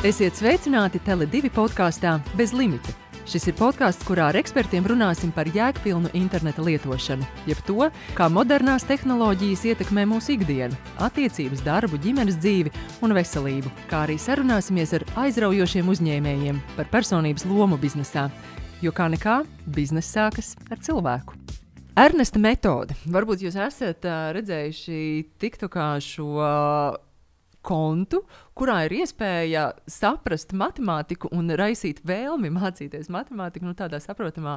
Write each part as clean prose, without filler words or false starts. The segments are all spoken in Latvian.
Esiet sveicināti Tele2 podkāstā Bez limita. Šis ir podkāsts, kurā ar ekspertiem runāsim par jēgpilnu interneta lietošanu, jeb to, kā modernās tehnoloģijas ietekmē mūsu ikdienu, attiecības, darbu, ģimenes dzīvi un veselību, kā arī sarunāsimies ar aizraujošiem uzņēmējiem par personības lomu biznesā, jo kā nekā, bizness sākas ar cilvēku. Ernesta metode. Varbūt jūs esat redzējuši TikTokā šo kontu, kurā ir iespēja saprast matemātiku un raisīt vēlmi mācīties matemātiku, tādā saprotamā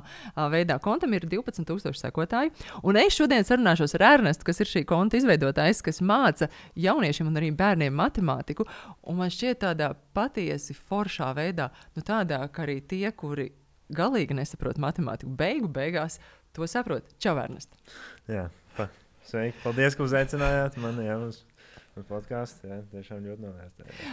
veidā. Kontam ir 12,000 sekotāji, un es šodien sarunāšos ar Ernestu, kas ir šī konta izveidotājs, kas māca jauniešiem un arī bērniem matemātiku, un man šķiet tādā patiesi foršā veidā, tādā, ka arī tie, kuri galīgi nesaprot matemātiku, beigās to saprot. Čau, Ernest! Jā, sveiki! Paldies, ka uzaicinājāt mani uz podkāstu. Jā, tiešām ļoti novērtēju.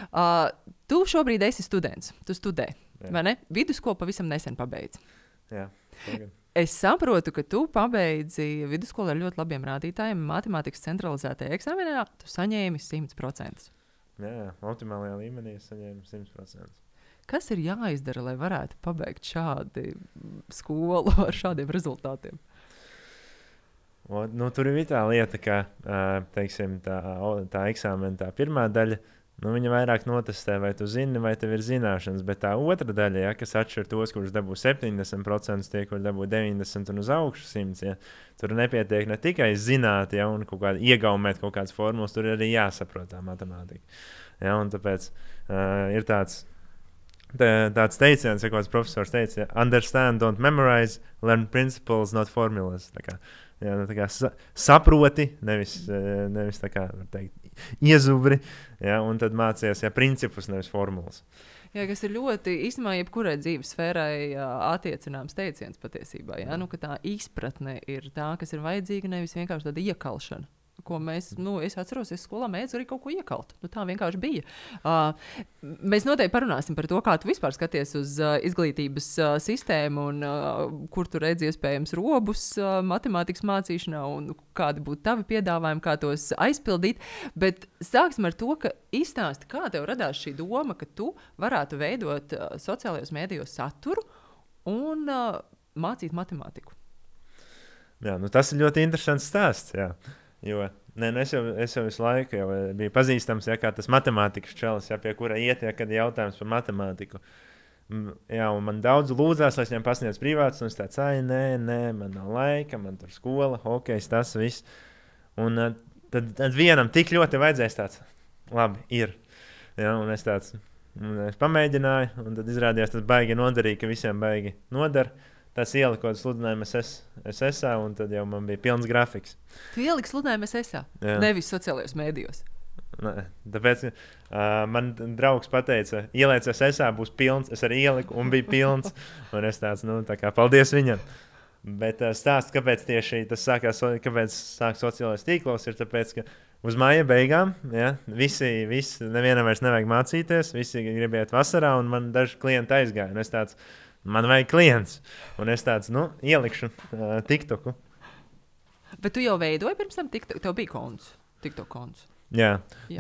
Tu šobrīd esi students. Tu studē, vai ne? Vidusskolu pavisam nesen pabeidzi. Jā, tagad. Es saprotu, ka tu pabeidzi vidusskolu ar ļoti labiem rādītājiem. Matemātikas centralizētajā eksāmenā tu saņēmi 100%. Jā, optimālajā līmenī es saņēmu 100%. Kas ir jāizdara, lai varētu pabeigt šādi skolu ar šādiem rezultātiem? Tur ir tā lieta, ka teiksim, tā eksāmena, tā pirmā daļa, viņa vairāk notestē, vai tu zini, vai tev ir zināšanas, bet tā otra daļa, kas atšķir tos, kurus dabū 70%, tie, kur dabū 90% un uz augšu 100%, tur nepietiek ne tikai zināt, un kaut kādā iegaumēt kaut kādas formulas, tur ir arī jāsaprot tā matemātika. Ja, un tāpēc ir tāds teiciens, ja kāds profesors teica, understand, don't memorize, learn principles, not formulas. Saproti, nevis tā kā teikt, iezubri, un tad mācies principus, nevis formulas. Jā, kas ir ļoti, īstenībā, jebkurai dzīves sfērai attiecināms teiciens patiesībā. Ka tā izpratne ir tā, kas ir vajadzīga, nevis vienkārši tāda iekalšana. Ko mēs, es atceros, es skolā mēdzu arī kaut ko iekalt. Tā vienkārši bija. Mēs noteikti parunāsim par to, kā tu vispār skaties uz izglītības sistēmu un kur tu redzi iespējams robus matemātikas mācīšanā un kādi būtu tavi piedāvājumi, kā tos aizpildīt. Bet sāksim ar to, ka izstāsti, kā tev radās šī doma, ka tu varētu veidot sociālajos mēdījos saturu un mācīt matemātiku. Jā, tas ir ļoti interesants stāsts, jā. Jo es jau visu laiku biju pazīstams, kā tas matemātikas čalis, pie kura iet, kad jautājums par matemātiku. Jā, un man daudz lūdzās, lai es viņiem pasniedz privātus, un es tāds, nē, man nav laika, man tur skola, hokejs, tas viss. Un tad vienam tik ļoti vajadzēs tāds, labi, ir. Jā, un es pamēģināju, un tad izrādījās tas baigi noderīgi, ka visiem baigi nodara. Tas ieliku kaut kādu sludinājumu SSA, un tad jau man bija pilns grafiks. Tu ieliki sludinājumu SSA? Jā. Nevis sociālajos mēdījos? Nē, tāpēc man draugs pateica, ieliec SSA, būs pilns. Es arī ieliku, un bija pilns. Un es tāds, paldies viņam. Bet stāsts, kāpēc tieši tas kāpēc sāk sociālais tīklos, ir tāpēc, ka uz māja beigām, visi nevienam vairs nevajag mācīties, visi grib iet vasarā, un man daži klienti aizgāja. Un es tāds, man vajag klients, un es tāds, ielikšu TikToku. Bet tu jau veidoji pirms tam TikTok? Tev bija konts, TikTok konts? Jā.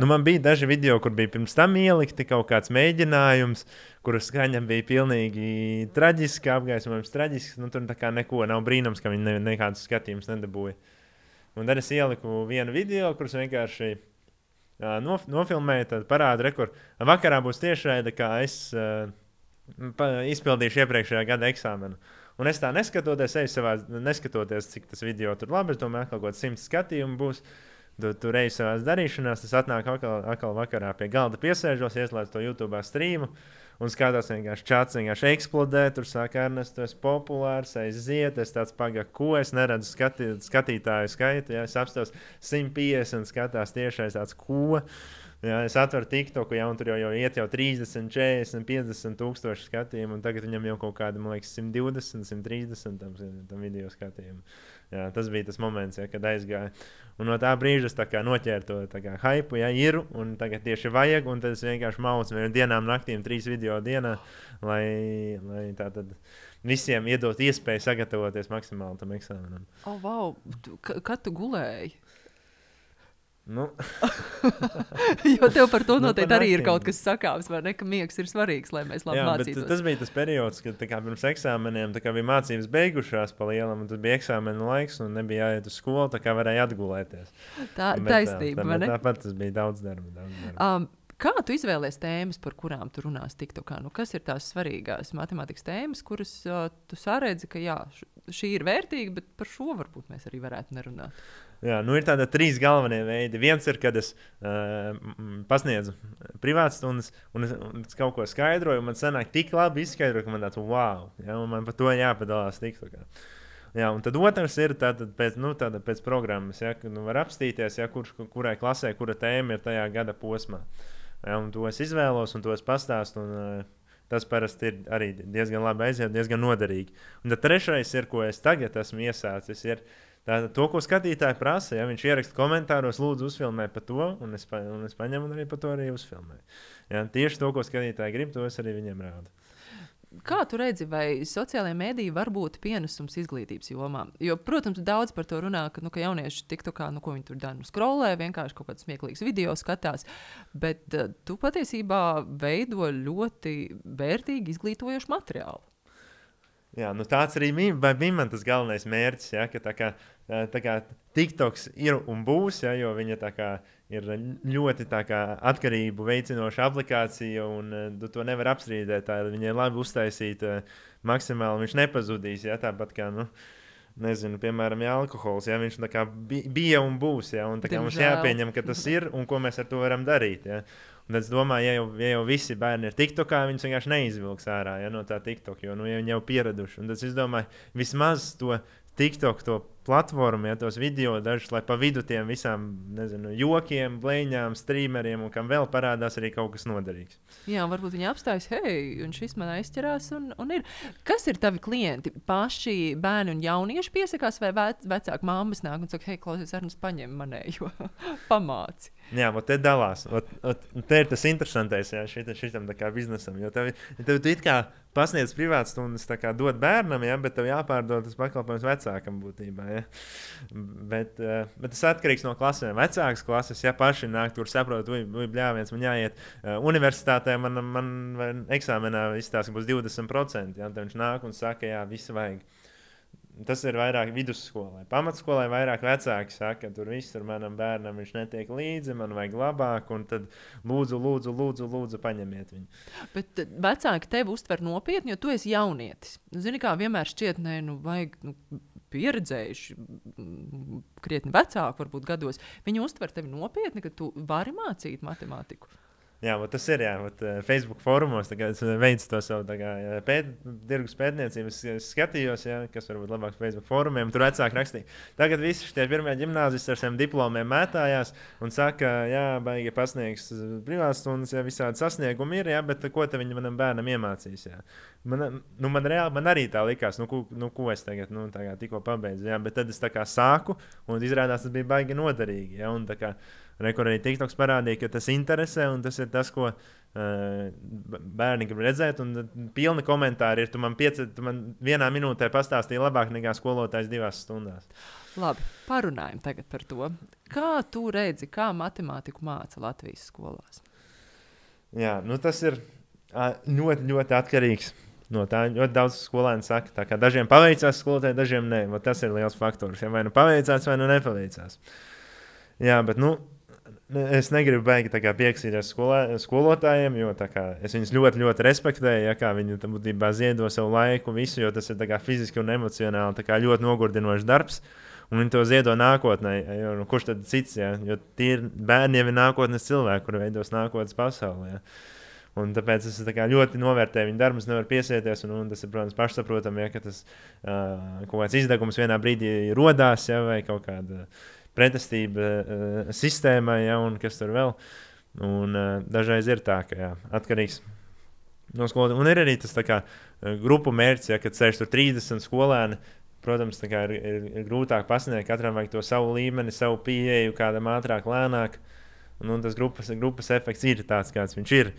Man bija daži video, kur bija pirms tam ielikti kaut kāds mēģinājums, kuras skaņa bija pilnīgi traģiska, apgaismojums traģisks, tur tā kā neko, nav brīnums, ka viņi nekādus skatījumus nedabūja. Un tad es ieliku vienu video, kurus vienkārši nofilmēju, tad parādu rekur. Vakarā būs tiešraide, kā es izpildīšu iepriekšējā gada eksāmenu. Un es tā neskatoties, cik tas video tur labi, es domāju, kaut kāds 100 skatījumu būs, tu reji savās darīšanās, tas atnāk atkal vakarā pie galda piesēžos, ieslēdz to YouTube streamu un skatās vienkārši čats vienkārši eksplodē, tur saka, Ernest, tu esi populārs, aiziet, es tāds ko es neredzu skatītāju skaitu, es apstos 150 skatās tiešais tāds ko. Jā, es atveru TikToku, un tur jau iet 30, 40, 50 tūkstoši skatījumu, un tagad viņam jau kaut kādi, man liekas, 120, 130 tam video skatījumu. Jā, tas bija tas moments, kad aizgāja. Un no tā brīža es noķēru to hypu, ir, un tagad tieši vajag, un tad es vienkārši maucu dienām, naktīm, 3 video dienā, lai tātad visiem iedot iespēju sagatavoties maksimāli tam eksāmenam. Kad tu gulēji? Nu. Jo tev par to noteikti arī ir kaut kas sakāms, vai ne, ka miegs ir svarīgs, lai mēs labi mācītos. Tas bija tas periods, kad pirms eksāmeniem bija mācības beigušās pa lielam, un tas bija eksāmenu laiks, un nebija jāiet uz skolu, tā kā varēja atgulēties. Taisnība, vai ne? Tāpat tas bija daudz darba. Kā tu izvēlies tēmas, par kurām tu runās TikTokā? Nu, kas ir tās svarīgās matemātikas tēmas, kuras tu saredzi, ka jā, šī ir vērtīga, bet par šo varbūt mēs arī varētu nerunāt? Jā, nu ir tādi 3 galvenie veidi. Viens ir, kad es pasniedzu privātstundas, un es kaut ko skaidroju, un man sanāk tik labi izskaidroju, ka man tāds wow, ja, un man par to jāpadalās TikTokā. Jā, un tad otrs ir pēc programmas, ja, kad var apstīties, ja, kurai klasē, kura tēma ir tajā gada posmā. Ja, un to es izvēlos, un to es pastāstu, un tas parasti ir arī diezgan labi aiziet, diezgan noderīgi. Un tad trešais ir, ko es tagad esmu iesācis, ir to, ko skatītāji prasa. Ja, viņš ieraksta komentāros, lūdzu uzfilmē par to, un es paņemu un arī par to arī uzfilmēju. Ja, tieši to, ko skatītāji grib, to es arī viņiem rādu. Kā tu redzi, vai sociālajie mēdīji var būt pienesums izglītības jomā? Jo, protams, daudz par to runā, ka jaunieši TikTokā, ko viņi tur dara, scrollē, vienkārši kaut kāds smieklīgs video skatās, bet tu patiesībā veido ļoti vērtīgi izglītojošu materiālu. Jā, nu tāds arī bija man tas galvenais mērķis, ja, ka tā kā TikToks ir un būs, ja, jo viņa tā kā ir ļoti tā kā atkarību veicinoša aplikācija, un tu to nevar apstrīdēt. Viņa ir labi uztaisīta, maksimāli viņš nepazudīs, ja, tāpat kā, nezinu, piemēram, ja alkohols, ja, viņš tā kā bija un būs, ja, un tā kā mums jāpieņem, ka tas ir un ko mēs ar to varam darīt, ja. Un tad es domāju, ja jau visi bērni ir TikTokā, viņus vienkārši neizvilks ārā, ja, no tā TikTok, jo viņi jau pieraduši. Un tad es domāju, vismaz to TikTok, to platformu, ja, tos video dažus, lai pa vidu tiem visām, nezinu, jokiem, blēņām, streameriem un kam vēl parādās arī kaut kas noderīgs. Jā, varbūt viņi apstājas, hei, un šis man aizķerās un ir. Kas ir tavi klienti? Paši bērni un jaunieši piesakās vai vecāki mammas nāk un saka, hei, klausies, Arnis, paņem manējo, pamāci. Jā, te dalās. Te ir tas interesantais, jā, šitam tā kā biznesam, jo tev it kā pasniedz privātstundas tā kā dot bērnam, ja, bet tev jāpārdod tas pakalpojums vecākam būtībā. Ja. Bet tas atkarīgs no klasēm. Vecākas klases, ja paši nāk tur saprot, bļāviens, man jāiet universitātē, man eksāmenā izstāsta, ka būs 20%. Ja, tad viņš nāk un saka, jā, visu vajag. Tas ir vairāk vidusskolai. Pamatskolai vairāk vecāki saka, ka tur viss ar manam bērnam viņš netiek līdzi, man vajag labāk, un tad lūdzu paņemiet viņu. Bet vecāki tevi uztver nopietni, jo tu esi jaunietis. Zini, kā vienmēr šķiet, vajag pieredzējuši, krietni vecāki varbūt gados. Viņi uztver tevi nopietni, ka tu vari mācīt matemātiku. Jā, tas ir, Facebook fórumos, es veicu to savu tirgus pētniecību, es skatījos, kas varbūt labāk Facebook fórumiem, tur vecāki rakstīja. Tagad visi šie pirmie ģimnāzisti ar saviem diplomiem mētājās un saka, jā, baigi pasniegs privātstundas, visādi sasniegumi ir, bet ko te viņi manam bērnam iemācīs, jā. Man arī tā likās, ko es tagad, tikko pabeidzu, bet tad es tā kā sāku, un izrādās tas bija baigi noderīgi, un tā kā Rekur arī TikToks parādīja, ka tas interesē, un tas ir tas, ko bērni grib redzēt. Un pilni komentāri ir, tu man 1 minūtē pastāstīji labāk nekā skolotājs 2 stundās. Labi, parunājam tagad par to. Kā tu redzi, kā matemātiku māca Latvijas skolās? Jā, tas ir ļoti, ļoti atkarīgs. No tā ļoti daudz skolēnu saka, tā kā dažiem paveicās skolotāji, dažiem nē. Tas ir liels faktors. Ja vai nu paveicās, vai nu nepaveicās. Jā, bet es negribu baigi pieksīties skolotājiem, jo es viņus ļoti, ļoti respektēju, kā viņi būtībā ziedo savu laiku, visu, jo tas ir fiziski un emocionāli ļoti nogurdinošs darbs. Un viņi to ziedo nākotnē, jo kurš tad cits, jo tie ir bērni, jau ir nākotnes cilvēki, kuri veidos nākotnes pasauli. Un tāpēc es ļoti novērtēju viņu darbu, es nevaru piesieties, un tas ir, protams, pašsaprotami, ka tas kaut kāds izdegums vienā brīdī rodās, vai kaut kāda pretestība sistēmai, un kas tur vēl. Un dažreiz ir tā, ka atkarīgs no skolotājiem. Un ir arī tas grupu mērķis, kad sēž tur 30 skolēni. Protams, ir grūtāk pasniegt, katram vajag to savu līmeni, savu pieeju, kādam ātrāk, lēnāk. Un tas grupas efekts ir tāds, kāds viņš ir.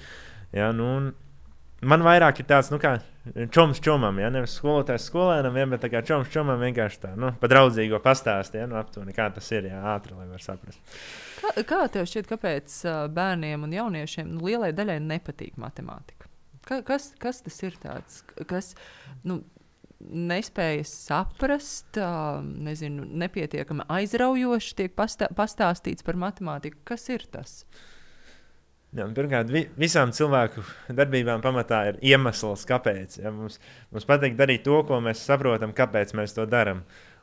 Ja, Man vairāk ir tāds, kā čoms čomam, ja nevis skolotājs skolēnam, ja, bet tā kā čoms čomam vienkārši tā, pa draudzīgo pastāstīt, ja, aptuveni, kā tas ir, ja, ātri, lai var saprast. Kā tev šķiet, kāpēc bērniem un jauniešiem lielai daļai nepatīk matemātika? Kas tas ir tāds, kas nespēja saprast, nezinu, nepietiekami aizraujoši tiek pastāstīts par matemātiku? Kas ir tas? Jā, pirmkārt, visām cilvēku darbībām pamatā ir iemesls, kāpēc. Ja? Mums patīk darīt to, ko mēs saprotam, kāpēc mēs to darām.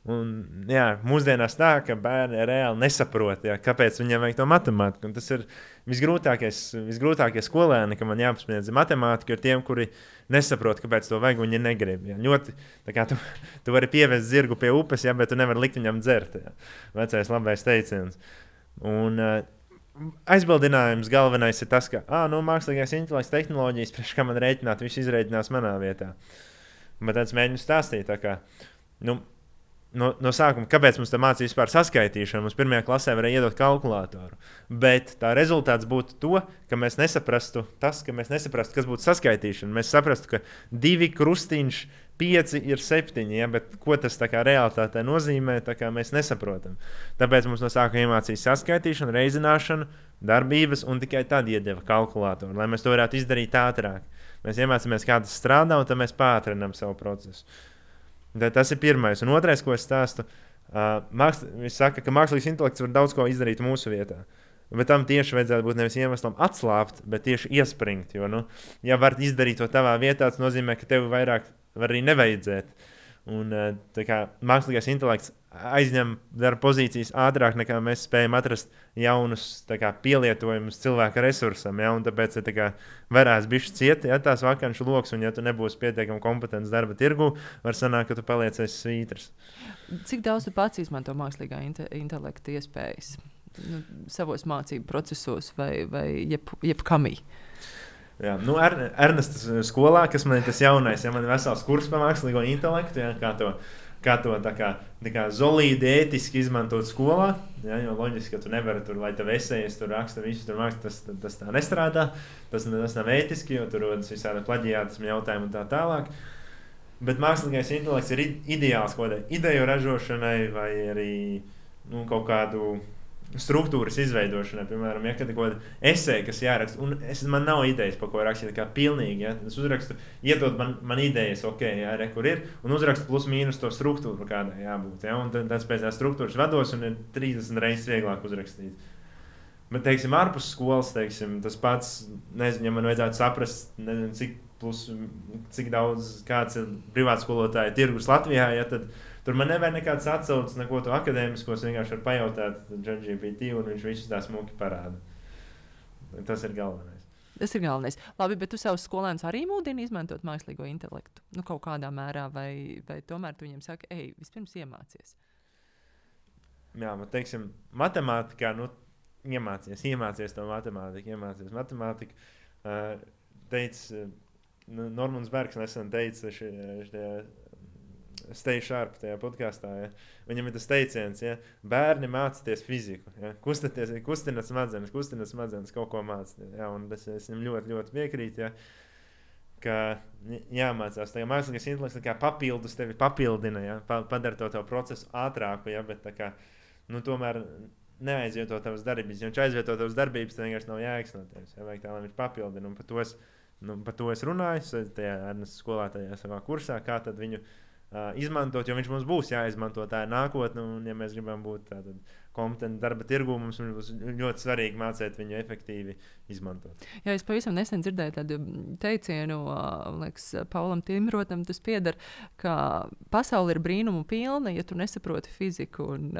Un, jā, mūsdienās tā, ka bērni reāli nesaprot, ja, kāpēc viņiem vajag to matemātiku. Un tas ir visgrūtākie skolēni, ka man jāpasniedz matemātika, ir tiem, kuri nesaprot, kāpēc to vajag, un viņi negrib. Ja. Ļoti, tā kā tu vari pievest zirgu pie upes, ja, bet tu nevari likt viņam dzert. Ja. Vecais labais teiciens. Un aizbildinājums galvenais ir tas, ka mākslīgais intelekts, tehnoloģijas, priekš kā man rēķināt, viss izrēķinās manā vietā. Bet tāds mēģinu stāstīt, tā kā, no sākuma, kāpēc mums tā mācīja vispār saskaitīšanu, mums pirmajā klasē varēja iedot kalkulātoru. Bet tā rezultāts būtu to, ka mēs nesaprastu, kas būtu saskaitīšana. Mēs saprastu, ka 2 krustiņš 5 ir 7, ja, bet ko tas tā kā realitātē nozīmē, tā kā mēs nesaprotam. Tāpēc mums no sākuma iemācīja saskaitīšanu, reizināšanu, darbības un tikai tad iedeva kalkulātoru, lai mēs to varētu izdarīt ātrāk. Mēs iemācāmies, kā tas strādā, un tad mēs pātrinām savu procesu. Tas ir pirmais. Un otrais, ko es stāstu, viņš saka, ka mākslīgais intelekts var daudz ko izdarīt mūsu vietā. Bet tam tieši vajadzētu būt nevis iemeslam atslābt, bet tieši iespringt. Jo, ja var izdarīt to tavā vietā, tas nozīmē, ka tev vairāk var arī nevajadzēt. Un, mākslīgais intelekts aizņem darba pozīcijas ātrāk, nekā mēs spējam atrast jaunus pielietojumus cilvēka resursam. Ja? Un tāpēc varēs bišķi ciet, ja tās vakanšu loks, un ja tu nebūsi pietiekami kompetents darba tirgu, var sanākt, ka tu paliec aiz svītras. Cik daudz tu pats izmanto mākslīgā intelekta iespējas savos mācību procesos vai jebkamī? Jā, Ernestas skolā, kas man ir tas jaunais, ja man ir vesels kurs par mākslīgo intelektu, ja, kā to tā kā zolīdi ētiski izmantot skolā, ja, jo loģiski, ka tu nevari tur, lai tev esejas, tur raksta visu, tur māksta, tas tā nestrādā, tas nav ētiski, jo tur rodas visādi plaģiātismi jautājumi un tā tālāk. Bet mākslīgais intelekts ir ideāls kaut kādai ideju ražošanai vai arī kaut kādu struktūras izveidošanai, piemēram, ja kad ir kaut kāda eseja, kas jāraksta, un man nav idejas, par ko rakstīt, kā pilnīgi, ja, es uzrakstu, iedod man idejas, ok, jā, kur ir, un uzrakstu plus mīnus to struktūru, kādai jābūt, ja, un tad pēc tās struktūras vados, un ir 30 reizes vieglāk uzrakstīt. Bet, teiksim, ārpus skolas, teiksim, tas pats, nezinu, ja man vajadzētu saprast, nezinu, cik daudz kāds ir privātskolotāja tirgus Latvijā, ja, tad tur man nevajag nekāds atsaucis, neko to akadēmiskos, vienkārši var pajautāt ChatGPT, un viņš visus tā smuki parāda. Tas ir galvenais. Tas ir galvenais. Labi, bet tu savus skolēnus arī mūdini izmantot mākslīgo intelektu? Kaut kādā mērā, vai tomēr tu viņiem saki, vispirms iemācies? Jā, man teiksim, matemātikā, iemācies to matemātiku. Normans Bergs nesen teica, Stay Sharp tajā podkāstā, ja. Viņam ir tas teiciens, ja, bērni mācieties fiziku, ja. Kustināt smadzenes, kaut ko mācīt. Ja, un es viņam ļoti, ļoti piekrītu, ja, ka jāmācās. Tā kā mākslīgais intelekts kā papildus tevi papildina, ja, padara to procesu ātrāku, ja, bet tā kā, tomēr neaizvieto tavas darbības. Ja viņš aizvieto tavas darbības, tad vienkārši nav jēgas no tevis. Ja, vajag tā, lai viņš papildina. Un par to es runāju tajā Ernestas skolā, tajā savā kursā, kā tad viņu izmantot, jo viņš mums būs jāizmanto, tā ir nākotne, un ja mēs gribam būt kompetenti darba tirgū, mums būs ļoti svarīgi mācīt viņu efektīvi izmantot. Jā, es pavisam nesen dzirdēju tādu teicienu, liekas, Paulam Timrotam tas pieder, ka pasaule ir brīnumu pilna, ja tu nesaproti fiziku un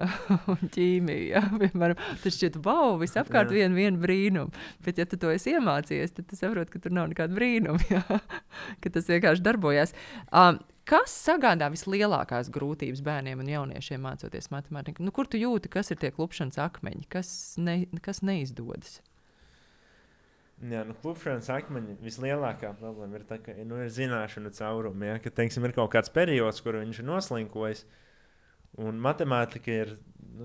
ķīmiju. Ja? Piemēram, tas šķiet, visapkārt vienu brīnumu, bet ja tu to esi iemācījies, tad tu saproti, ka tur nav nekāda brīnuma, ja? Ka tas vienkārši darbojās. Kas sagādā vislielākās grūtības bērniem un jauniešiem mācoties matemātiku? Kur tu jūti, kas ir tie klupšanas akmeņi, kas neizdodas? Jā, klupšanas akmeņi vislielākā problēma ir tā, ka ir zināšanu caurumi, ja, ka, teiksim, ir kaut kāds periods, kur viņš ir noslinkojis, Un matemātika ir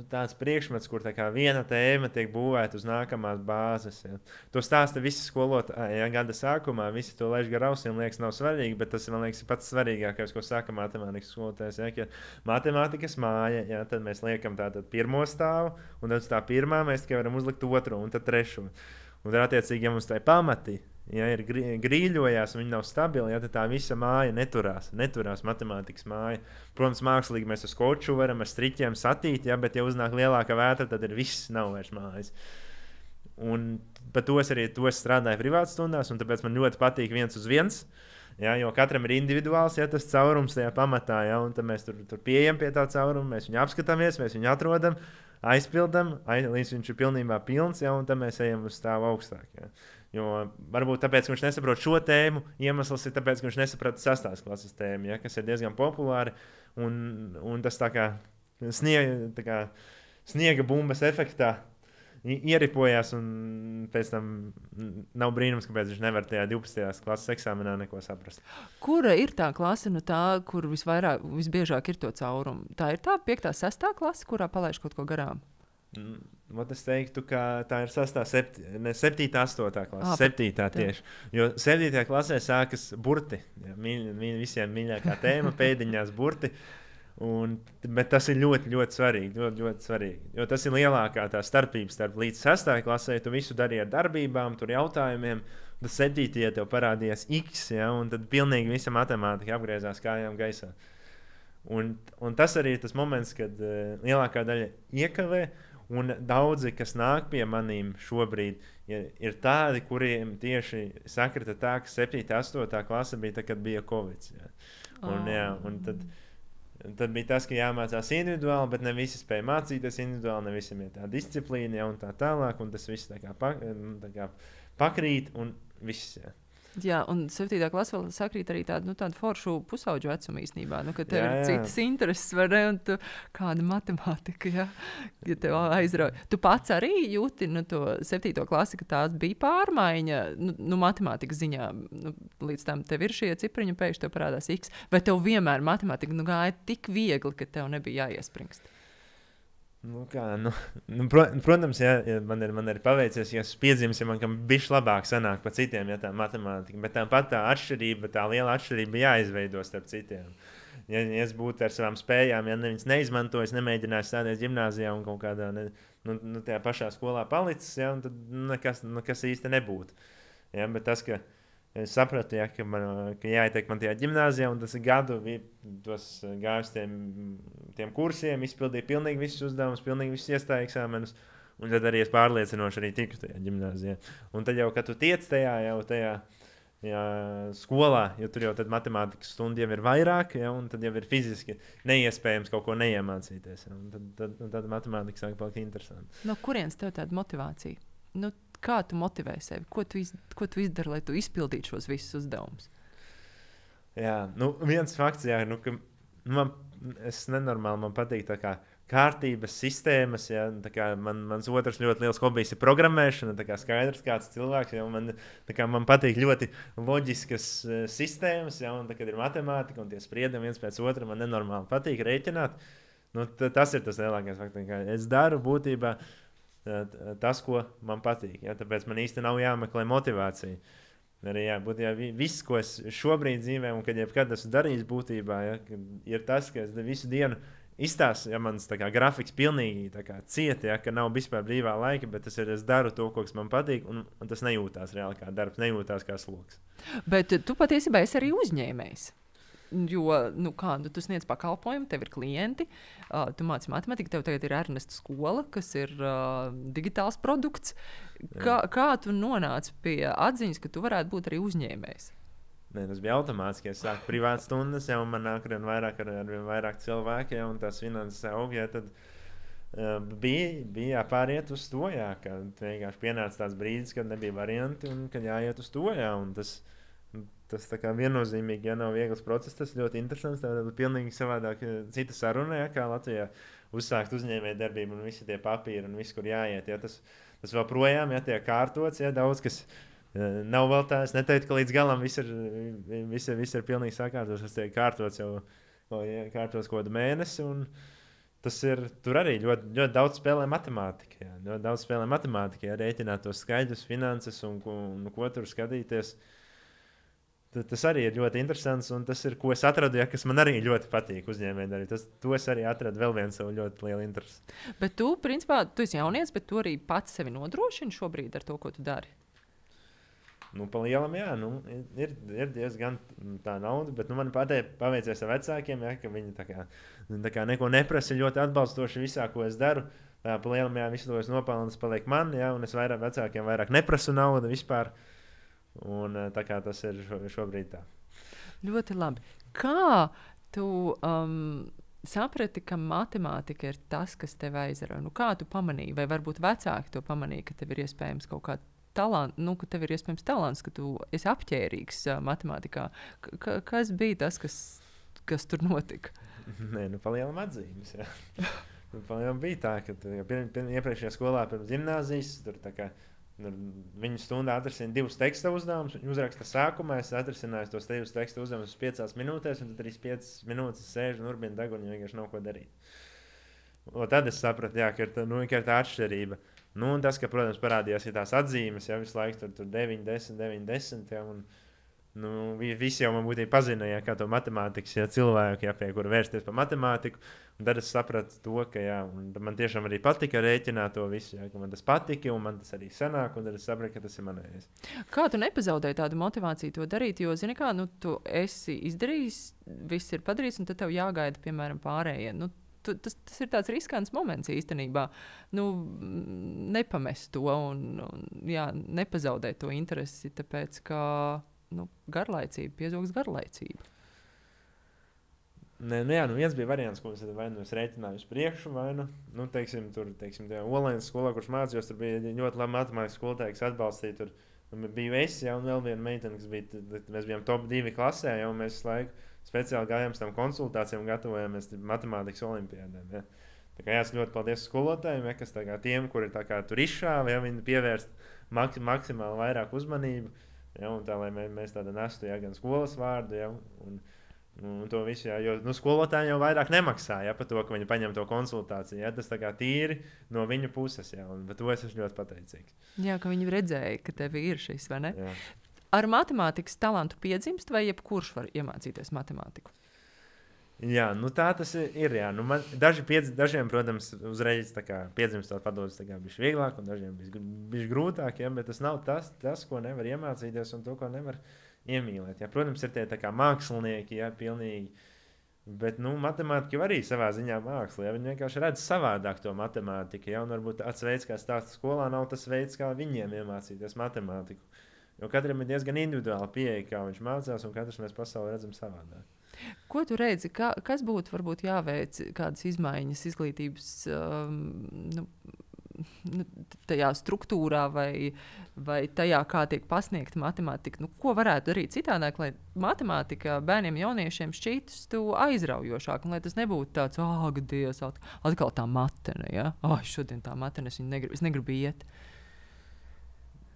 tāds priekšmets, kur tā kā viena tēma tiek būvēta uz nākamās bāzes. Ja. To stāsta visi skolotāji gada sākumā. Visi to laiž gar ausīm, liekas, nav svarīgi, bet tas, man liekas, ir pats svarīgākais, ko saka matemātikas skolotājs. Ja. Ja matemātikas māja, ja, tad mēs liekam tātad pirmo stāvu, un tad uz tā pirmā mēs tikai varam uzlikt otru un tad trešo. Un tad, attiecīgi, ja mums tā ir pamati, ja ir grīļojās un viņi nav stabili, ja, tad tā visa māja neturās matemātikas māja. Protams, mākslīgi mēs ar skoču varam ar striķiem satīt, ja, bet ja uznāk lielāka vētra, tad ir viss nav vairs mājas. Un par to es strādāju privātas stundās, un tāpēc man ļoti patīk 1 uz 1, ja, jo katram ir individuāls, ja, tas caurums tajā pamatā, ja, un tad mēs tur pieejam pie tā cauruma, mēs viņu apskatāmies, mēs viņu atrodam, aizpildam, līdz viņš ir pilnībā pilns, ja, un tad mēs ejam uz stāvu augstāk. Ja. Jo varbūt tāpēc, ka viņš nesaprot šo tēmu, iemesls ir tāpēc, ka viņš nesaprata 6. klases tēmu, ja, kas ir diezgan populāri, un tas tā kā sniega bumbas efektā ieripojās, un pēc tam nav brīnums, kāpēc viņš nevar tajā 12. klases eksāmenā neko saprast. Kura ir tā klase, kur visbiežāk ir to caurumu? Tā ir tā 5. 6. klase, kurā palaiž kaut ko garām? Es teiktu, ka tā ir 7. 8. klase. 7. tieši. Jo 7. klasē sākas burti. Ja, visiem mīļākā tēma, pēdiņās burti. Bet tas ir ļoti, ļoti svarīgi. Ļoti svarīgi. Jo tas ir lielākā tā starpība starp līdz 6. klasē. Tu visu darīji ar darbībām, tur jautājumiem. Tad 7. tev parādījās X, ja, un tad pilnīgi visa matemātika apgriezās kājām gaisā. Un tas arī ir tas moments, kad lielākā daļa iekavē. Un daudzi, kas nāk pie manīm šobrīd, ir tādi, kuriem tieši sakrita tā, ka 7. 8. klase bija tā, kad bija Covid. Ja. Un tad bija tas, ka jāmācās individuāli, bet ne visi spēja mācīties individuāli, ne visiem ir tā disciplīna, ja, un tā tālāk. Un tas viss tā kā pakrīt un viss. Ja. Jā, un 7. klase vēl sakrīt arī tādu foršu pusauģu vecumu īstenībā, kad tev ir citas intereses, vai ne, un tu kāda matemātika, ja tev aizrauj. Tu pats arī jūti to 7. klasi, ka tās bija pārmaiņa, matemātikas ziņā, līdz tam tev ir šie cipriņi, pēkšņi tev parādās X, vai tev vienmēr matemātika gāja tik viegli, ka tev nebija jāiespringst? Protams, ja man ir paveicies, ja es piedzimis, ja man bišķi labāk sanāk par citiem, ja tā matemātika, bet tāpat tā atšķirība, tā liela atšķirība jāizveido starp citiem. Ja es būtu ar savām spējām, ja viņas neizmantoju, es nemēģināju stāties ģimnāzijā un kaut kādā tajā pašā skolā palicis, ja, un tad nekas īsti nebūtu. Ja, bet tas, ka es sapratu, ja, ka jāietiek man tajā ģimnāzijā, un tas gadu gāju uz tiem kursiem, izpildīju pilnīgi visus uzdevumus, pilnīgi visus iestāju eksāmenus, un tad arī es pārliecinoši arī tiku tajā ģimnāzijā. Un tad jau, kad tu tiec tajā skolā, jo tur jau tad matemātikas stundu jau ir vairāk, ja, un tad jau ir fiziski neiespējams kaut ko neiemācīties. Ja, un tad matemātika sāk palikt interesanti. No kurienes tev tāda motivācija? Kā tu motivē sevi? Ko tu izdari, lai tu izpildītu šos visus uzdevumus? Jā, viens fakts, jā, ka es nenormāli man patīk tā kā kārtības sistēmas, ja, tā kā mans otrs ļoti liels hobijs ir programmēšana, tā kā skaidrs kāds cilvēks, ja, man patīk ļoti loģiskas sistēmas, ja, un tā, kad ir matemātika un tie spriedumi viens pēc otra, man nenormāli patīk rēķināt. Tas ir tas lielākais fakts, ka es daru būtībā tas, ko man patīk. Ja? Tāpēc man īsti nav jāmeklē motivācija. Arī viss, ko es šobrīd dzīvēju, un kad jebkad esmu darījis būtībā, ja, ir tas, ka es visu dienu izstāstu, ja mans grafiks pilnīgi cieta, ja, ka nav vispār brīvā laika, bet es daru to, kas man patīk, un tas nejūtās reāli kā darbs, nejūtās kā sloks. Bet tu patiesībā esi arī uzņēmējs. Jo, tu sniedz pakalpojumu, tev ir klienti, tu māci matemātiku, tev tagad ir Ernesta skola, kas ir digitāls produkts. Kā tu nonāci pie atziņas, ka tu varētu būt arī uzņēmējs? Tas bija automātiski. Es sāku privātas stundas, ja man nāk arvien vairāk cilvēki, ja, un tās finanses aug, ja, tad bija jāpāriet uz to, ja, ka vienkārši pienāca tāds brīdis, kad nebija varianti un kad jāiet uz to, ja, un tas tā kā viennozīmīgi, ja nav viegls process, tas ļoti interesants. Tā ir pilnīgi savādāk cita saruna, ja, kā Latvijā uzsākt uzņēmēju darbību un visi tie papīri un viss, kur jāiet. Ja, tas vēl projām, ja tiek kārtots, ja daudz kas nav vēl tā. Es neteiktu, ka līdz galam viss ir pilnīgi sakārtots. Tas tiek kārtots jau kārtos kaut kādu mēnesi. tur arī ļoti daudz spēlē matemātika. Jā. Ļoti daudz spēlē matemātika, ja rēķināt tos skaidrus, finanses un ko tur skatīties. Tas arī ir ļoti interesants, un tas ir, ko es atradu, kas man arī ļoti patīk uzņēmējdarīt. To es arī atradu vēl vienu savu ļoti lielu interesi. Bet tu, principā, tu esi jaunietis, bet tu arī pats sevi nodrošini šobrīd ar to, ko tu dari? Pa lielam, jā, ir diezgan tā nauda, bet man paveicies ar vecākiem, ja, ka viņi tā kā neko neprasa ļoti atbalstoši visā, ko es daru. Tā pa lielam, jā, visu to es nopelnu, tas paliek man, jā, un es vecākiem vairāk neprasu naudu vispār. Un tā kā tas ir šobrīd tā. Ļoti labi. Kā tu saprati, ka matemātika ir tas, kas tev aizrauja? Kā tu pamanīji, vai varbūt vecāki to pamanīja, ka tev ir iespējams kaut kāda talants, ka tev ir iespējams talants, ka tu esi apķērīgs matemātikā? Kas bija tas, kas tur notika? Nē, palielam atzīmes, jā. Palielam bija tā, ka iepriekšējā skolā pirms gimnāzijas, tur tā kā viņu stundā atrisina 2 teksta uzdevumus. Viņa uzraksta sākumā, es atrisināju tos 2 teksta uzdevumus 5 minūtēs, un tad arī 5 minūtes sēžu un urbina degunu, jo vienkārši nav ko darīt. Un tad es sapratu, jā, ka ir tā atšķirība. Un tas, ka, protams, parādījās tās atzīmes, ja visu laiku tur 9, 10, 9, 10. Ja, un, visi jau man būtībā pazina, ja, kā to matemātikas cilvēku, ja, pie kura vērsties par matemātiku. Un tad es sapratu to, ka jā, man tiešām arī patika rēķināt to visu, ja, ka man tas patika un man tas arī sanāk, un tad es sapratu, ka tas ir manējais. Kā tu nepazaudēji tādu motivāciju to darīt, jo, zini kā, tu esi izdarījis, viss ir padarīts, un tad tev jāgaida, piemēram, pārējie. Tas ir tāds riskants moments īstenībā. Nepamest to un jā, nepazaudēt to interesi, tāpēc ka garlaicība piezogs garlaicību. Viens bija variants, ko es rēķināju uz priekšu, vai teiksim, tajā Olēnas skolā, kurš mācījos, tur bija ļoti labi matemātikas skolotāji, kas atbalstīja. Tur bija es, ja, un vēl viena meitene, kas bija, mēs bijām top 2 klasē, ja, un mēs laiku speciāli gājām tam konsultācijām un gatavojāmies matemātikas olimpiādēm. Ja. Tā kā es ļoti paldies skolotājiem, ja, kas tiem, kuri tur izšāva, ja, viņi pievērst maksimāli vairāk uzmanību, ja, un tā, lai mēs tāda nestu, ja, gan skolas vārdu, ja, un to visu, ja, jo skolotāji jau vairāk nemaksā, ja, par to, ka viņi paņem to konsultāciju, ja, tas tīri no viņu puses, ja, un par to es esmu ļoti pateicīgs. Jā, ka viņi redzēja, ka tev ir šis, vai ne? Jā. Ar matemātikas talantu piedzimst, vai jebkurš var iemācīties matemātiku? Jā, tā tas ir. Jā. Dažiem, protams, uzreiz piedzimstot padodas bišķi vieglāk, un dažiem bišķi grūtāk, ja, bet tas nav tas, ko nevar iemācīties un to, ko nevar iemīlēt. Ja. Protams, ir tie mākslinieki, ja, pilnīgi, bet matemātika jau arī savā ziņā māksla. Ja. Viņi vienkārši redz savādāk to matemātiku, ja, un varbūt tāds veids, kā stāsta skolā, nav tas veids, kā viņiem iemācīties matemātiku. Jo katram ir diezgan individuāli pieeja, kā viņš mācās, un katrs mēs pasauli redzam savādāk. Ko tu redzi, kas būtu varbūt jāveic, kādas izmaiņas izglītības tajā struktūrā vai tajā, kā tiek pasniegta matemātika? Ko varētu darīt citādāk, lai matemātika bērniem, jauniešiem šķīstu aizraujošāk, un lai tas nebūtu tāds, Dievs, atkal tā matene, ja? Šodien tā matene, es negribu iet.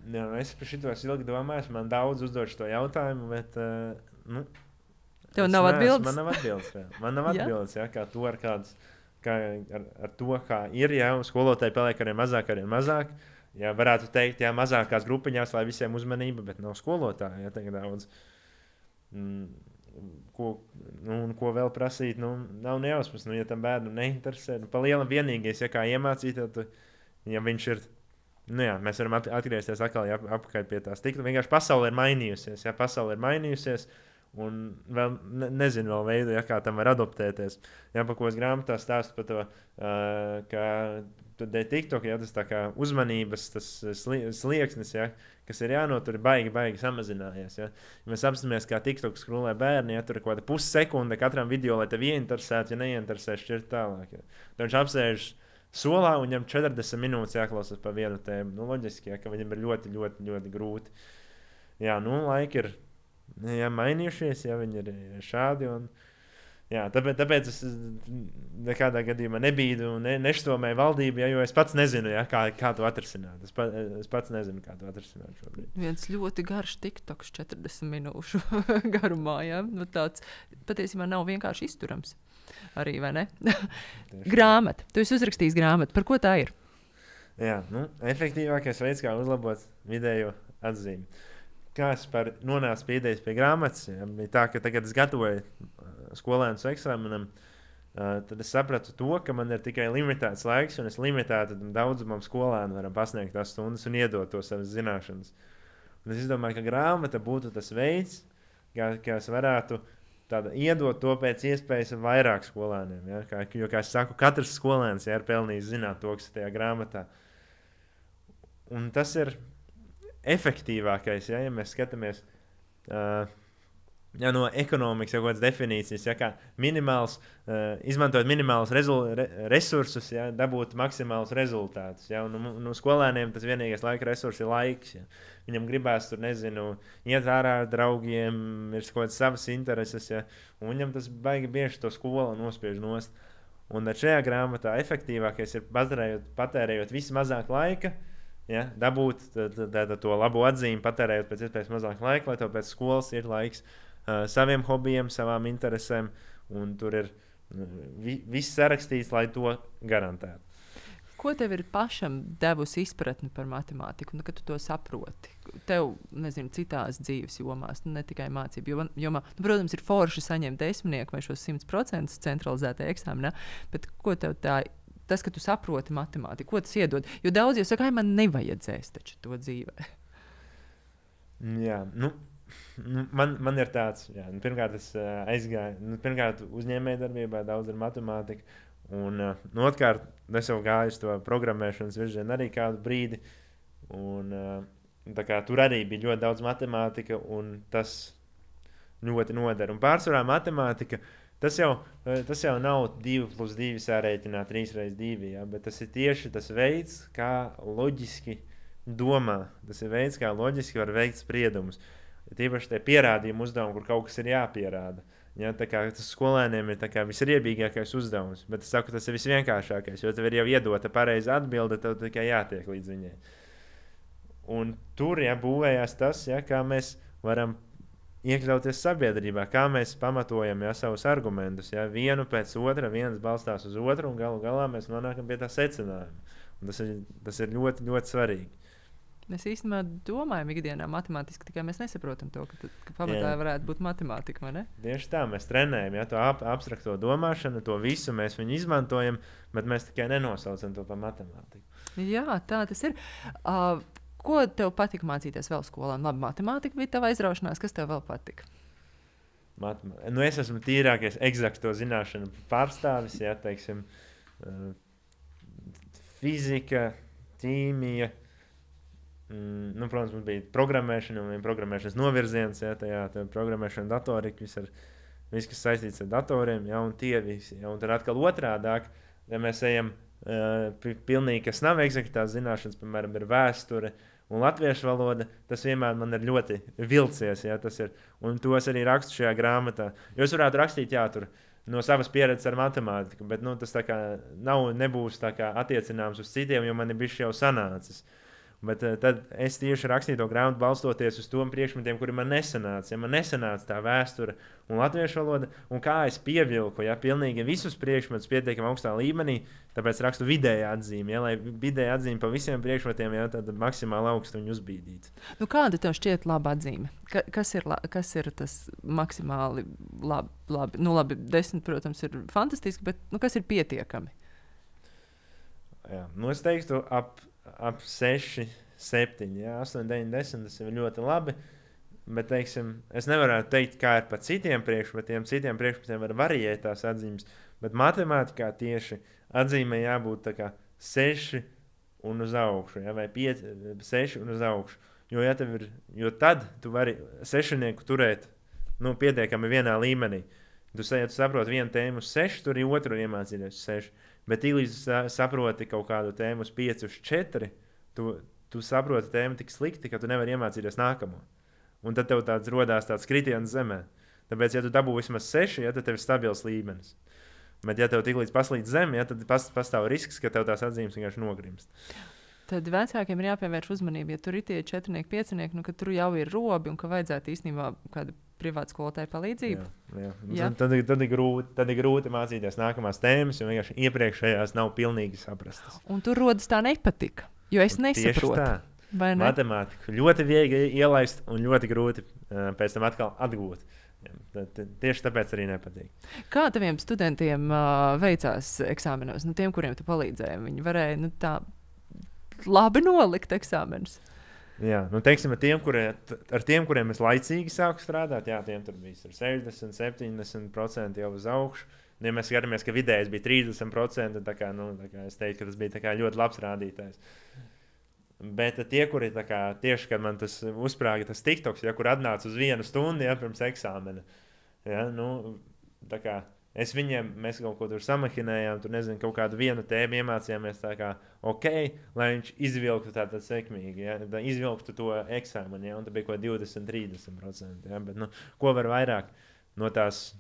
Jā, es par šito ilgi domāju, man daudz uzdošu to jautājumu, bet tev nav atbildes? Man nav atbildes, jā. Man nav atbildes, jā, kā to ar kāds, ar to, kā ir, jā, skolotāji paliek arvien mazāk. Jā, varētu teikt, jā, mazākās grupiņās, lai visiem uzmanība, bet nav skolotāji, jā, tagad daudz. Ko vēl prasīt, nav nejausmas, ja tam bērnu neinteresē. Pa lielam vienīgais, ja kā iemācīt, tad, ja viņš ir, mēs varam atgriezties atkal apakaļ pie tās. Tik vienkārši pasaule ir mainījusies, un vēl nezinu vēl veidu, ja kā tam var adoptēties. Ja, pa ko es grāmatā stāstu par to, ka TikTok, ja, tas tā kā uzmanības tas slieksnis, ja, kas ir jānotur, baigi samazinājies. Ja. Ja mēs apstāmies, kā TikTok skrolē bērni, ja tur ir kaut kāda pussekunde katram video, lai tev ieinteresētu, ja neinteresē, šķirt tālāk. Ja. Tad viņš apsēž solā un viņam 40 minūtes jāklausās par vienu tēmu. Loģiski, ja, ka viņam ir ļoti, ļoti, ļoti grūti. Jā, laiki ir mainījušies, ja viņi ir šādi. Tāpēc es nekādā gadījumā nebīdu un neštomēju valdību, jo es pats nezinu, kā to atrisināt. Es pats nezinu, kā to atrisināt šobrīd. Viens ļoti garš TikToks 40 minūšu garumā. Ja? Tāds patiesībā nav vienkārši izturams. Arī, vai ne? Grāmata. Tu esi uzrakstījis grāmatu. Par ko tā ir? Jā, efektīvākais veids, kā uzlabot vidējo atzīmi. Kā es nonācu pie idejas pie grāmatas, bija tā, ka tagad es gatavoju skolēnus eksāmenam, tad es sapratu to, ka man ir tikai limitēts laiks, un es limitētu daudzumam skolēnu varam pasniegt tās stundas un iedot to savas zināšanas. Un es domāju, ka grāmata būtu tas veids, kā es varētu iedot to pēc iespējas vairāk skolēniem. Ja? Jo, kā es saku, katrs skolēns ir pelnījis zināt to, kas ir tajā grāmatā. Un tas ir efektīvākais, ja mēs skatāmies no ekonomikas jau kādas definīcijas, ja, kā izmantojot minimālus resursus, ja, dabūt maksimālus rezultātus. Ja, un skolēniem tas vienīgais laika resurs ir laiks. Ja. Viņam gribās tur, nezinu, iet ārā ar draugiem, ir kaut kādas savas intereses, ja, un viņam tas baigi bieži to skolu nospiež nost. Un šajā grāmatā efektīvākais ir patērējot vismazāk laika, ja, dabūt to labo atzīmi, patērējot pēc iespējas mazāk laika, lai to pēc skolas ir laiks saviem hobijiem, savām interesēm, un tur ir viss sarakstīts, lai to garantētu. Ko tev ir pašam devusi izpratni par matemātiku, kad tu to saproti? Tev, nezinu, citās dzīves jomās, ne tikai mācību jomā. Protams, ir forši saņemt 10 vai šos 100% centralizētajā eksāmenā, bet ko tev tas, ka tu saproti matemātiku, ko tas iedod? Jo daudz jau saka, man nevajadzēs taču to dzīvē. Jā, man ir tāds, jā, pirmkārt, es aizgāju, pirmkārt, uzņēmējdarbībā daudz ir matemātika, un otrkārt, es jau gāju uz to programmēšanas virzienu arī kādu brīdi, un tur arī bija ļoti daudz matemātika, un tas ļoti noder. Un pārsvarā matemātika, tas jau nav 2 + 2 sārēķināt 3 × 2, ja, bet tas ir tieši tas veids, kā loģiski domā. Tas ir veids, kā loģiski var veikt spriedumus. Tīpaši tie pierādījumi uzdevumi, kur kaut kas ir jāpierāda. Ja, tas skolēniem ir visriebīgākais uzdevums, bet es saku, tas ir visvienkāršākais, jo tev ir jau iedota pareiza atbilde, tev tikai jātiek līdz viņai. Un tur būvējās tas, kā mēs varam iekļauties sabiedrībā, kā mēs pamatojam savus argumentus. Ja, vienu pēc otra, viens balstās uz otru, un galu galā mēs nonākam pie tā secinājuma. Un tas ir ļoti, ļoti svarīgi. Mēs īstenībā domājam ikdienā matemātiski, tikai mēs nesaprotam to, ka pamatā varētu būt matemātika, vai ne? Tieši tā, mēs trenējam, to abstrakto domāšanu, to visu mēs viņu izmantojam, bet mēs tikai nenosaucam to par matemātiku. Jā, tā tas ir. Ko tev patika mācīties vēl skolā? Labi, matemātika bija tava aizraušanās, kas tev vēl patika? Es esmu tīrākais eksakto zināšanu pārstāvis, ja, teiksim, fizika, ķīmija, protams, mums bija programmēšana un programmēšanas novirziens, ja, tajā programmēšana datorika, viss, kas saistīts ar datoriem, ja, un tie visi. Ja, un tad atkal otrādāk, ja mēs ejam pilnīgi, kas nav eksaktās zināšanas, piemēram, ir vēsture un latviešu valoda, tas vienmēr man ir ļoti vilcies, ja, tas ir, un to es arī rakstu šajā grāmatā. Jo es varētu rakstīt, tur no savas pieredzes ar matemātiku, bet tas tā kā nebūs tā kā attiecināms uz citiem, jo man ir bijis jau sanācis. Bet tad es tieši rakstīju to grāmatu balstoties uz tiem priekšmetiem, kuri man nesanāca. Ja man nesanāca tā vēsture un latviešu valoda, un kā es pievilku, pilnīgi visus priekšmetus pietiekami augstā līmenī, tāpēc rakstu vidējā atzīmi, lai vidējā atzīme pa visiem priekšmetiem, tad maksimāli augstu viņu uzbīdītu. Kāda tev šķiet laba atzīme? Kas ir tas maksimāli labi? Labi, 10, protams, ir fantastiski, bet kas ir pietiekami? Jā, es teiktu ap 6, 7, 8, 9, 10, tas ir ļoti labi, bet, teiksim, es nevaru teikt, kā ir pa citiem priekšmetiem. Citiem priekšmetiem var variēt tās atzīmes, bet matemātikā tieši atzīmē jābūt tā kā 6 un uz augšu, ja, vai 5, 6 un uz augšu. Jo tad tu vari sešnieku turēt pietiekami vienā līmenī. Tu saproti vienu tēmu uz 6, tur ir otru iemācīties uz 6. Bet līdz saproti kaut kādu tēmu uz 5, uz 4, tu saproti tēmu tik slikti, ka tu nevari iemācīties nākamo. Un tad tev rodās tāds kritiens zemē. Tāpēc, ja tu dabū vismaz 6, tad tev ir stabils līmenis. Bet, ja tev tik līdz paslīd zem, tad pastāv risks, ka tev tās atzīmes vienkārši nogrimst. Tad vecākiem ir jāpievērš uzmanība, ja tur ir tie 4, 5, ka tur jau ir robi un ka vajadzētu īstenībā kādu privāta skolotāja palīdzību. Jā. Tad ir grūti mācīties nākamās tēmas, jo vienkārši iepriekšējās nav pilnīgi saprastas. Un tur rodas tā nepatika, jo es nesaprotu. Ne? Matemātika ļoti viegli ielaist un ļoti grūti pēc tam atkal atgūt. Tieši tāpēc arī nepatīk. Kā taviem studentiem veicās eksāmenos? Tiem, kuriem tu palīdzēji, viņi varēja tā labi nolikt eksāmenus. Jā, teiksim, ar tiem, kuriem es laicīgi sāku strādāt, jā, tiem tur bija 60, 70% jau uz augšu. Ja mēs skatāmies, ka vidējais bija 30%, tā kā es teiktu, ka tas bija ļoti labs rādītājs. Bet tie, kuri tieši, kad man tas uzsprāga tas TikToks, ja, kur atnāca uz 1 stundu, ja, pirms eksāmena, ja, mēs kaut ko tur samahinējām, tur nezinu, kaut kādu vienu tēmu iemācījāmies lai viņš izvilktu tātad sekmīgi, ja, izvilktu to eksāmenu, ja, un tā bija ko 20-30%, ja, bet, ko var vairāk no tās,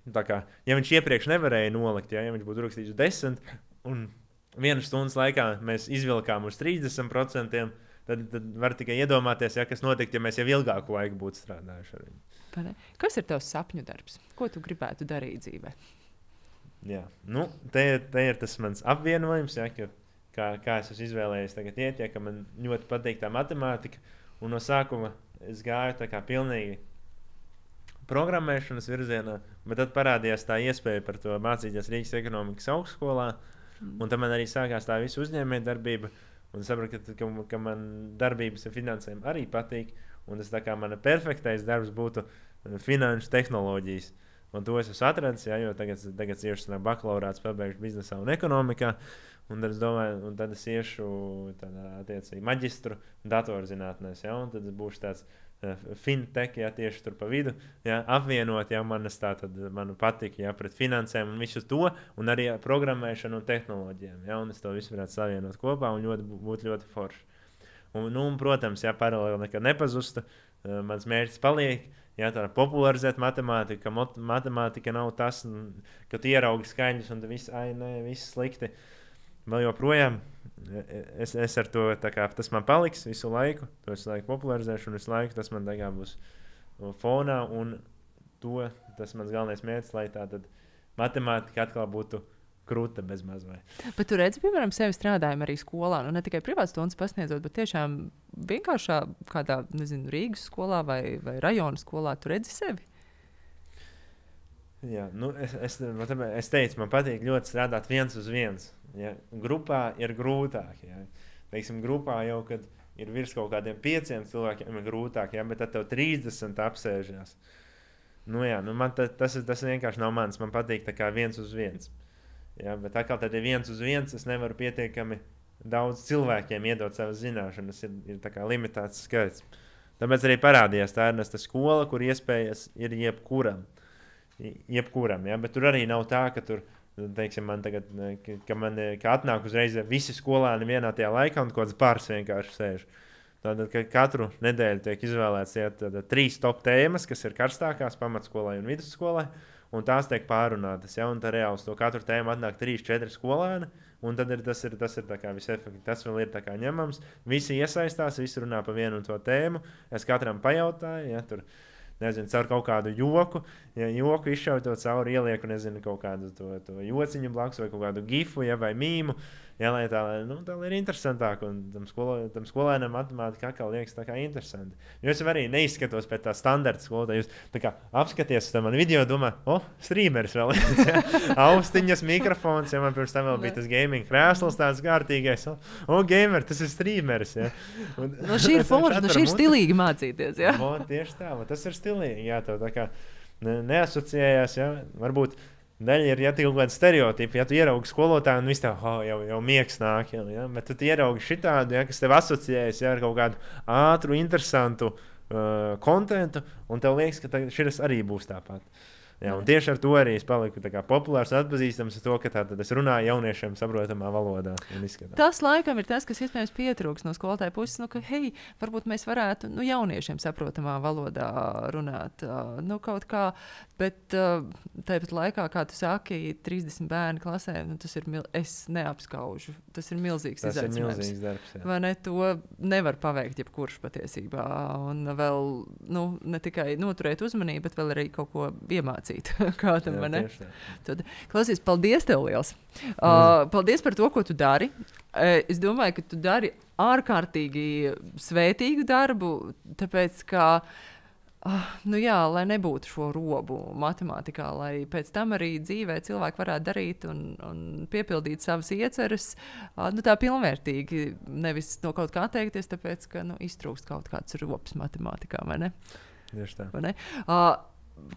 ja viņš iepriekš nevarēja nolikt, ja viņš būtu rakstījis 10, un 1 stundas laikā mēs izvilkām uz 30%, tad var tikai iedomāties, ja, kas notiktu, ja mēs jau ilgāku laiku būtu strādājuši ar viņu. Kas ir tavs sapņu darbs? Ko tu gribētu darīt dzīvē? Jā, te ir tas mans apvienojums, ja, kā es esmu izvēlējies tagad iet, ja, ka man ļoti patīk tā matemātika, un no sākuma es gāju pilnīgi programmēšanas virzienā, bet tad parādījās tā iespēja par to mācīties Rīgas ekonomikas augstskolā, un tad man arī sākās tā visa uzņēmējdarbība, un sapratu, ka man darbības ar finansēm arī patīk, un tas mana perfektais darbs būtu finanšu tehnoloģijas. Un to es esmu atradis, ja, jo tagad iešu bakalaurāts, pabeigšu biznesā un ekonomikā, un tad es domāju, un tad es iešu attiecīgi maģistru datorzinātnēs, ja, un tad es būšu tāds fintech, ja, tieši tur pa vidu, ja, apvienot, ja, manu patiku, ja, pret finansēm un visu to, un arī programmēšanu un tehnoloģijām, ja, un es to visu varētu savienot kopā un būtu ļoti forši. Un, protams, ja paralēli nekad nepazusta, mans mērķis paliek, ja, popularizēt matemātiku, ka matemātika nav tas, ka tu ieraugi skaņus un viss slikti. Vēl joprojām es ar to, tas man paliks visu laiku, to visu laiku popularizēšu, un visu laiku tas man būs fonā, un tas mans galvenais mērķis, lai tātad matemātika atkal būtu krūta bez mazvai. Bet tu redzi, piemēram, sevi strādājumu arī skolā, ne tikai privātas stundas pasniedzot, bet tiešām vienkāršā kādā, Rīgas skolā vai rajona skolā, tu redzi sevi? Jā, es teicu, man patīk ļoti strādāt 1 uz 1. Ja. Grupā ir grūtāk. Ja. Teiksim, grupā jau, kad ir virs kaut kādiem 5 cilvēkiem, ir grūtāk, ja, bet tad tev 30 apsēžās. Man tas vienkārši nav mans. Man patīk 1 uz 1. Ja, bet atkal tad ir 1 uz 1, es nevaru pietiekami daudz cilvēkiem iedot savas zināšanas, ir limitēts skaits. Tāpēc arī parādījās tā Ernesta skola, kur iespējas ir jebkuram, ja, bet tur arī nav tā, ka tur, teiksim, man tagad, ka atnāk uzreiz visi skolēni vienā tajā laikā un kaut kāds pāris vienkārši sēž. Tātad, ka katru nedēļu tiek izvēlēts 3 top tēmas, kas ir karstākās pamatskolai un vidusskolai, un tās tiek pārunātas, ja, un tā reāli uz to katru tēmu atnāk 3-4 skolēni, un tad tas ir visefektīvi, tas vēl ir ņemams. Visi iesaistās, visi runā pa vienu un to tēmu, es katram pajautāju, ja, tur, nezinu, caur kaut kādu joku, ja joku izšauju to cauri, ielieku, nezinu, kaut kādu to jociņu blakus vai kaut kādu gifu, ja, vai mīmu, ja, lai tā ir interesantāk, un tam skolēnam matemātika atkal liekas tā kā interesanti. Jo es arī neizskatos pēc tā standarta skolotāja. Jūs tā kā apskaties uz manu video, domā, streameris vēl. Ja? Austiņas, mikrofons, ja man pirms tam vēl bija tas gaming krēsls tāds kārtīgais. Gamer, tas ir streameris. Ja? Šī ir forša, šī ir stilīgi mācīties. Ja? Tieši tā, tas ir stilīgi. Jā, tev tā kā neasociējās, ja? Varbūt daļa ir, ja kaut kāda stereotipa, ja tu ieraugi skolotāju un viss tev jau miegs nāk, ja? Bet tu ieraugi šitādu, ja, kas tev asociējas, ja, ar kaut kādu ātru, interesantu kontentu, un tev liekas, ka šis arī būs tāpat. Jā, un tieši ar to arī es paliku populārs un atpazīstams ar to, ka tātad es runāju jauniešiem saprotamā valodā. Tas laikam ir tas, kas iespējams pietrūks no skolotāja puses, ka, hei, varbūt mēs varētu jauniešiem saprotamā valodā runāt. Kaut kā, bet tāpat laikā, kā tu saki, 30 bērni klasē, tas ir, es neapskaužu. Tas ir milzīgs izaicinājums. Tas ir milzīgs darbs, jā. Vai ne? To nevar paveikt jebkurš patiesībā. Un vēl, ne tikai noturēt uzmanību, bet vēl arī kaut ko iemācīt. Kādam, vai ne? Tad, klausies, paldies tev liels. Paldies par to, ko tu dari. Es domāju, ka tu dari ārkārtīgi svētīgu darbu, tāpēc, ka lai nebūtu šo robu matemātikā, lai pēc tam arī dzīvē cilvēki varētu darīt un piepildīt savas ieceres, tā pilnvērtīgi, nevis no kaut kā atteikties, tāpēc, ka iztrūkst kaut kāds robs matemātikā, vai ne? Tieši tā. Vai ne?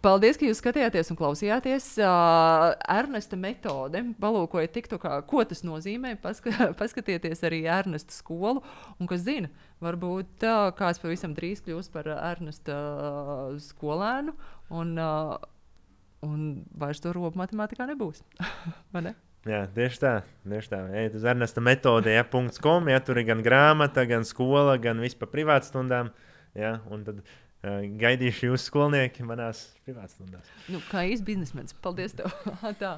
Paldies, ka jūs skatījāties un klausījāties. Ernesta metode, palūkojiet TikTokā, ko tas nozīmē, paskatieties arī Ernesta skolu, un kas zina, varbūt kāds pavisam drīz kļūs par Ernesta skolēnu, un vairs to robu matemātikā nebūs. Vai ne? Jā, tieši tā. Ejiet uz Ernesta metode, .com, tur ir gan grāmata, gan skola, gan viss pa privātstundām, un tad gaidīšu jūs skolnieki manās privātstundās. Kā īsts biznesmenis. Paldies tev. Tā.